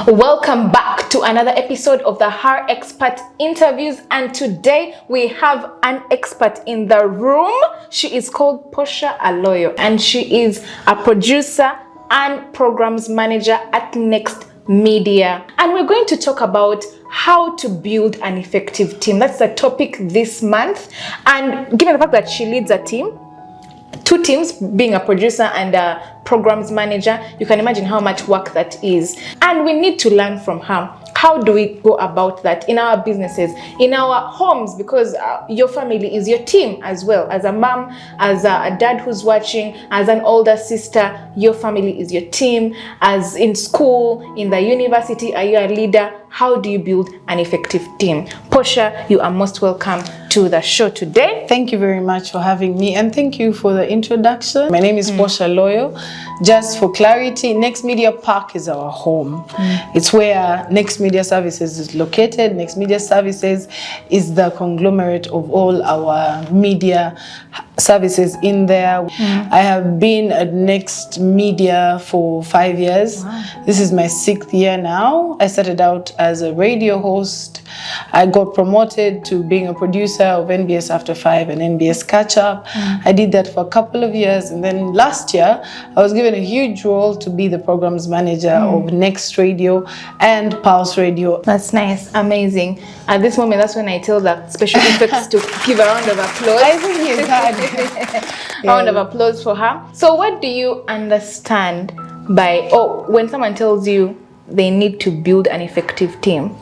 Welcome back to another episode of the Her Expert Interviews, and today we have an expert in the room. She is called Posha Aloyo, and she is a producer and programs manager at Next Media. And we're going to talk about how to build an effective team. That's the topic this month. And given the fact that she leads a team, two teams, being a producer and a programs manager, you can imagine how much work that is. And we need to learn from her. How do we go about that in our businesses, in our homes? Because your family is your team as well. As a mom, as a dad who's watching, as an older sister, your family is your team. As in school, in the university, are you a leader? How do you build an effective team? Posha, you are most welcome to the show today. Thank you very much for having me, and thank you for the introduction. My name is Posha Aloyo. Just for clarity, Next Media Park is our home. It's where Next Media Services is located. Next Media Services is the conglomerate of all our media services in there. I have been at Next Media for 5 years. Wow. This is my 6th year now. I started out as a radio host. I got promoted to being a producer of NBS After 5 and NBS Catch Up. I did that for a couple of years, and then last year I was given a huge role to be the programs manager of Next Radio and Pulse Radio. That's nice, amazing. At this moment, that's when I tell the special effects to give a round of applause. I think you can. A round of applause for her. So what do you understand by, when someone tells you they need to build an effective team?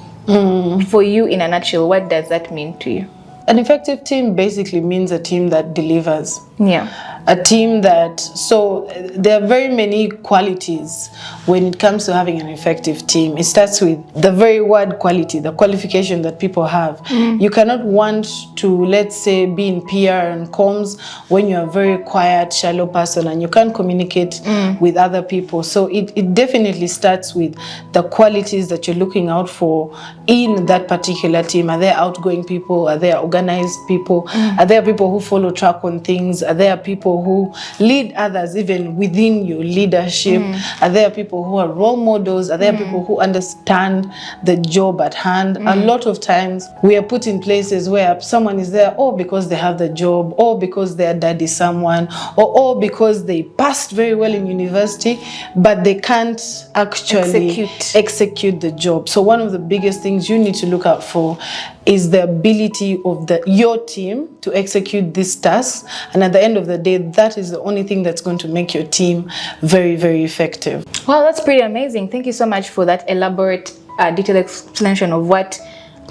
For you, in a nutshell, what does that mean to you? An effective team basically means a team that delivers. Yeah. A team so there are very many qualities when it comes to having an effective team. It starts with the very word quality, the qualification that people have. You cannot want to, let's say, be in PR and comms when you're a very quiet, shallow person and you can't communicate with other people. So it definitely starts with the qualities that you're looking out for in that particular team. Are there outgoing people? Are there organized people? Are there people who follow track on things? Are there people who lead others even within your leadership? Are there people who are role models? Are there people who understand the job at hand? A lot of times we are put in places where someone is there because they have the job, or because their dad is someone, or because they passed very well in university, but they can't actually execute the job. So one of the biggest things you need to look out for is the ability of your team to execute these tasks. And at the end of the day, that is the only thing that's going to make your team very, very effective. Well, that's pretty amazing. Thank you so much for that elaborate, detailed explanation of what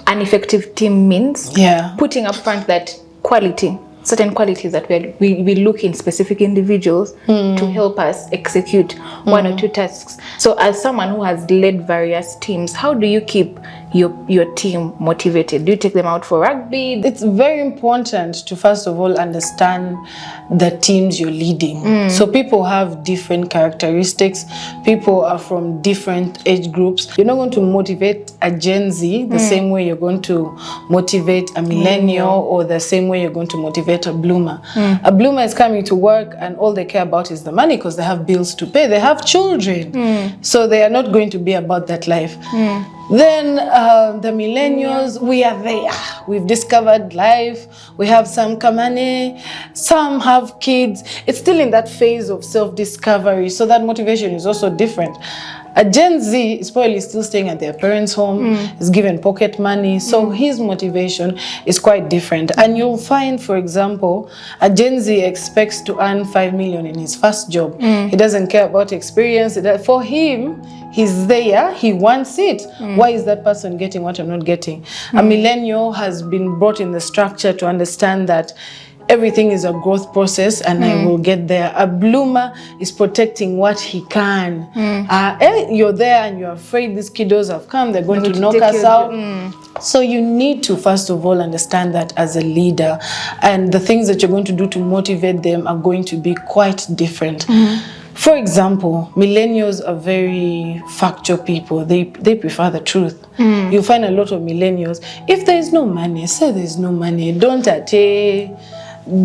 an effective team means. Yeah. Putting up front that certain qualities that we look in specific individuals to help us execute one or two tasks. So as someone who has led various teams, how do you keep your team motivated? Do you take them out for rugby? It's very important to first of all understand the teams you're leading. So people have different characteristics. People are from different age groups. You're not going to motivate a Gen Z the same way you're going to motivate a millennial, or the same way you're going to motivate a bloomer. A bloomer is coming to work and all they care about is the money because they have bills to pay. They have children. So they are not going to be about that life. Then the millennials, we are there. We've discovered life. We have some kamane, some have kids. It's still in that phase of self-discovery. So that motivation is also different. A Gen Z is probably still staying at their parents' home, is given pocket money, so his motivation is quite different. And you'll find, for example, a Gen Z expects to earn 5 million in his first job. He doesn't care about experience. For him, he's there, he wants it. Why is that person getting what I'm not getting? A millennial has been brought in the structure to understand that everything is a growth process and I will get there. A bloomer is protecting what he can. You're there and you're afraid these kiddos have come, they're going to knock us out. So you need to first of all understand that as a leader, and the things that you're going to do to motivate them are going to be quite different. For example, millennials are very factual people. They prefer the truth. You'll find a lot of millennials, if there is no money, say there is no money. Don't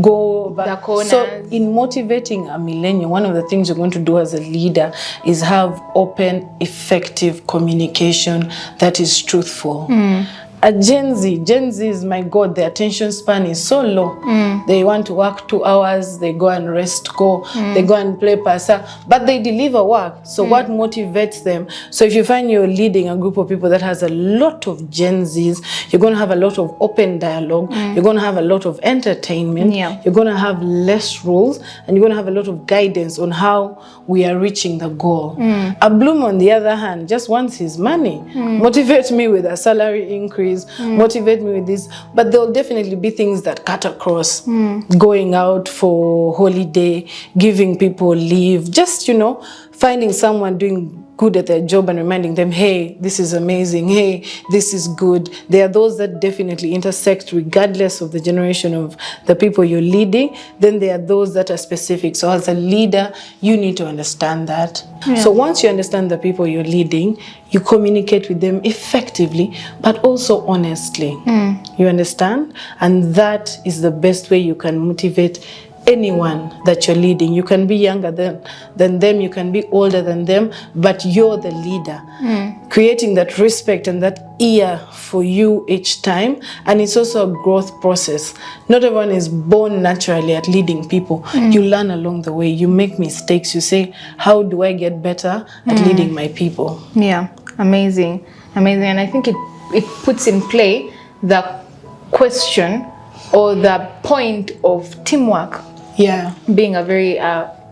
go back. The corners. So in motivating a millennial, one of the things you're going to do as a leader is have open, effective communication that is truthful. A Gen Z is, my God, their attention span is so low. They want to work 2 hours, they go and rest, they go and play pasa, but they deliver work. So what motivates them? So if you find you're leading a group of people that has a lot of Gen Zs, you're going to have a lot of open dialogue, you're going to have a lot of entertainment, you're going to have less rules, and you're going to have a lot of guidance on how we are reaching the goal. A Bloom, on the other hand, just wants his money. Motivate me with a salary increase, motivate me with this, but there'll definitely be things that cut across. Going out for holiday, giving people leave, just, finding someone doing good at their job and reminding them, hey, this is amazing, hey, this is good. There are those that definitely intersect regardless of the generation of the people you're leading. Then there are those that are specific. So as a leader, you need to understand that. So once you understand the people you're leading, you communicate with them effectively, but also honestly. You understand? And that is the best way you can motivate anyone that you're leading. You can be younger than them, you can be older than them, but you're the leader. Creating that respect and that ear for you each time. And it's also a growth process. Not everyone is born naturally at leading people. You learn along the way. You make mistakes. You say, how do I get better at leading my people? Yeah, amazing. And I think it puts in play the question or the point of teamwork. Being a very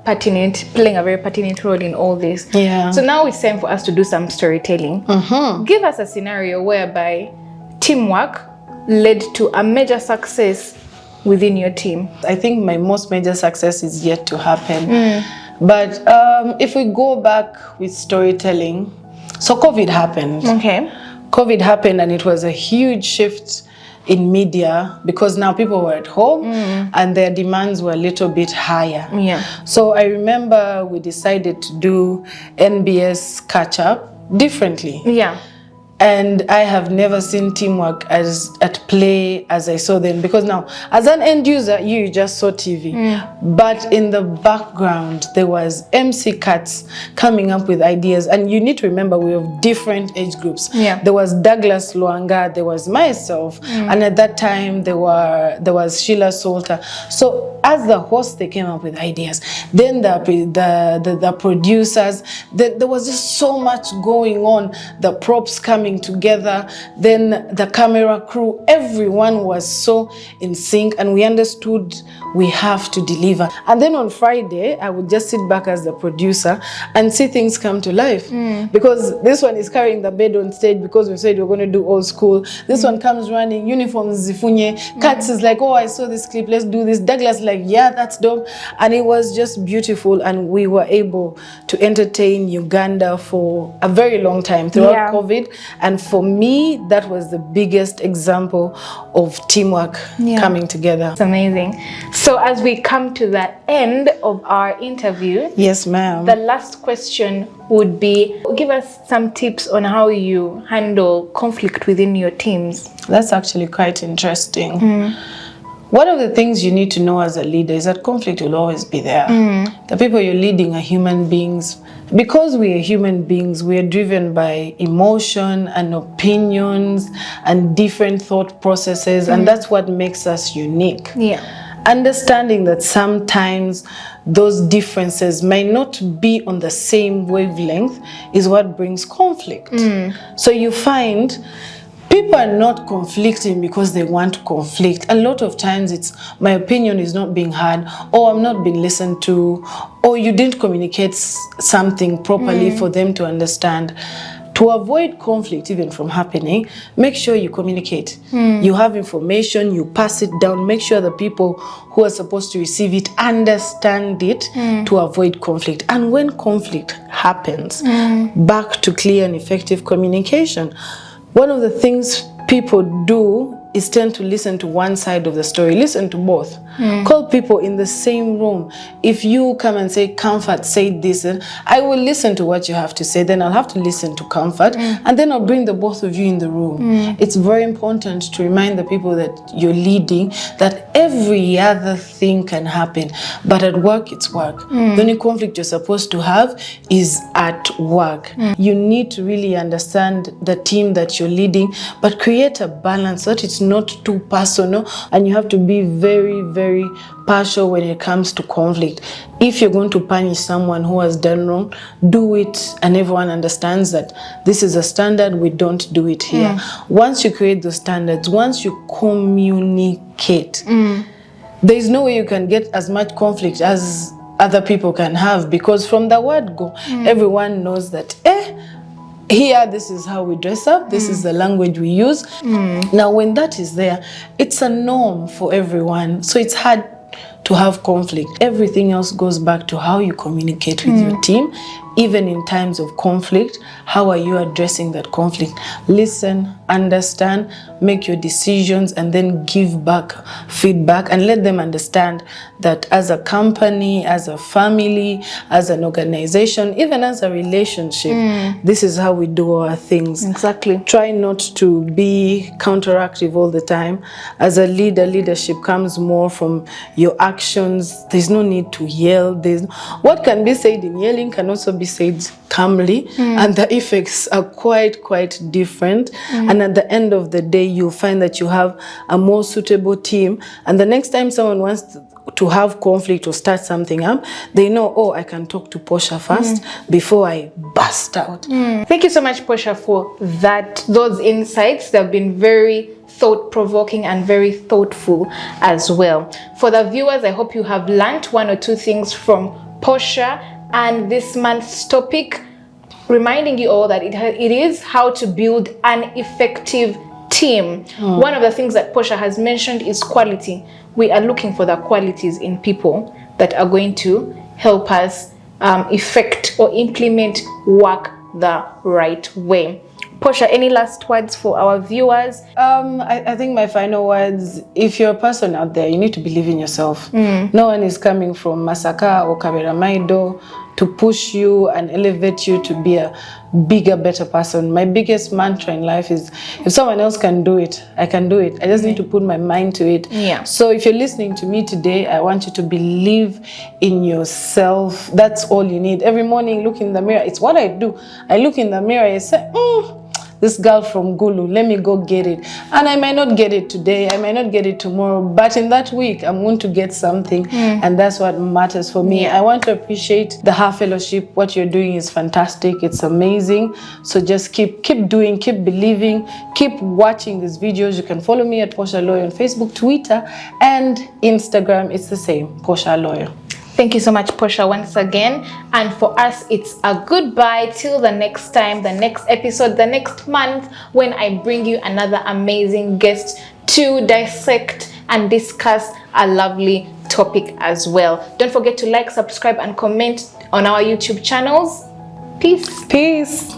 playing a very pertinent role in all this. So now it's time for us to do some storytelling. Give us a scenario whereby teamwork led to a major success within your team. I think my most major success is yet to happen. But if we go back with storytelling, so COVID happened. COVID happened, and it was a huge shift in media because now people were at home and their demands were a little bit higher. So I remember we decided to do NBS catch-up differently. And I have never seen teamwork at play as I saw them, because now as an end user, you just saw TV. But in the background, there was MC Cats coming up with ideas. And you need to remember, we have different age groups. There was Douglas Luanga, there was myself, and at that time there was Sheila Salter. So as the host, they came up with ideas. Then the producers, there was just so much going on. The props coming together, then the camera crew, everyone was so in sync, and we understood we have to deliver. And then on Friday, I would just sit back as the producer and see things come to life. Because this one is carrying the bed on stage because we said we're going to do old school. This one comes running, uniforms zifunye. Katz is like, oh, I saw this clip, let's do this. Douglas like, yeah, that's dope. And it was just beautiful, and we were able to entertain Uganda for a very long time throughout COVID. And for me, that was the biggest example of teamwork coming together. It's amazing. So as we come to the end of our interview, yes, ma'am, the last question would be, give us some tips on how you handle conflict within your teams. That's actually quite interesting. One of the things you need to know as a leader is that conflict will always be there. The people you're leading are human beings. Because we are human beings, we are driven by emotion and opinions and different thought processes, and that's what makes us unique. Understanding that sometimes those differences may not be on the same wavelength is what brings conflict. So you find people are not conflicting because they want to conflict. A lot of times it's, my opinion is not being heard, or I'm not being listened to, or you didn't communicate something properly for them to understand. To avoid conflict even from happening, make sure you communicate. You have information, you pass it down, make sure the people who are supposed to receive it understand it to avoid conflict. And when conflict happens, back to clear and effective communication. One of the things people do is tend to listen to one side of the story. Listen to both. Call people in the same room. If you come and say, Comfort said this, and I will listen to what you have to say. Then I'll have to listen to Comfort, and then I'll bring the both of you in the room. It's very important to remind the people that you're leading that every other thing can happen, but at work, it's work. The only conflict you're supposed to have is at work. You need to really understand the team that you're leading, but create a balance so that it's not too personal, and you have to be very, very partial when it comes to conflict. If you're going to punish someone who has done wrong, do it, and everyone understands that this is a standard, we don't do it here. Once you create those standards, once you communicate, there is no way you can get as much conflict as other people can have, because from the word go, everyone knows that, here, this is how we dress up, this is the language we use. Now, when that is there, it's a norm for everyone. So it's hard to have conflict. Everything else goes back to how you communicate with your team. Even in times of conflict, how are you addressing that conflict? Listen, understand, make your decisions, and then give back feedback and let them understand that as a company, as a family, as an organization, even as a relationship, this is how we do our things. Exactly. Try not to be counteractive all the time. As a leader, leadership comes more from your actions. There's no need to yell. What can be said in yelling can also be said calmly, and the effects are quite different. And at the end of the day, you'll find that you have a more suitable team, and the next time someone wants to have conflict or start something up, they know, oh, I can talk to Posha first before I bust out. Thank you so much, Posha, for those insights. They've been very thought-provoking and very thoughtful as well. For the viewers, I hope you have learned one or two things from Posha and this month's topic, reminding you all that it is how to build an effective team. One of the things that Posha has mentioned is quality. We are looking for the qualities in people that are going to help us effect or implement work the right way. Posha, any last words for our viewers? I think my final words, if you're a person out there, you need to believe in yourself. No one is coming from Masaka or Kaberamaido to push you and elevate you to be a bigger, better person. My biggest mantra in life is, if someone else can do it, I can do it. I just need to put my mind to it. So if you're listening to me today, I want you to believe in yourself. That's all you need. Every morning, look in the mirror. It's what I do. I look in the mirror, I say, this girl from Gulu, let me go get it. And I might not get it today, I might not get it tomorrow, but in that week, I'm going to get something. And that's what matters for me. I want to appreciate the Heart Fellowship. What you're doing is fantastic. It's amazing. So just keep doing, keep believing, keep watching these videos. You can follow me at Posha Lawyer on Facebook, Twitter, and Instagram. It's the same, Posha Lawyer. Thank you so much, Posha, once again. And for us, it's a goodbye till the next time, the next episode, the next month, when I bring you another amazing guest to dissect and discuss a lovely topic as well. Don't forget to like, subscribe, and comment on our YouTube channels. Peace. Peace.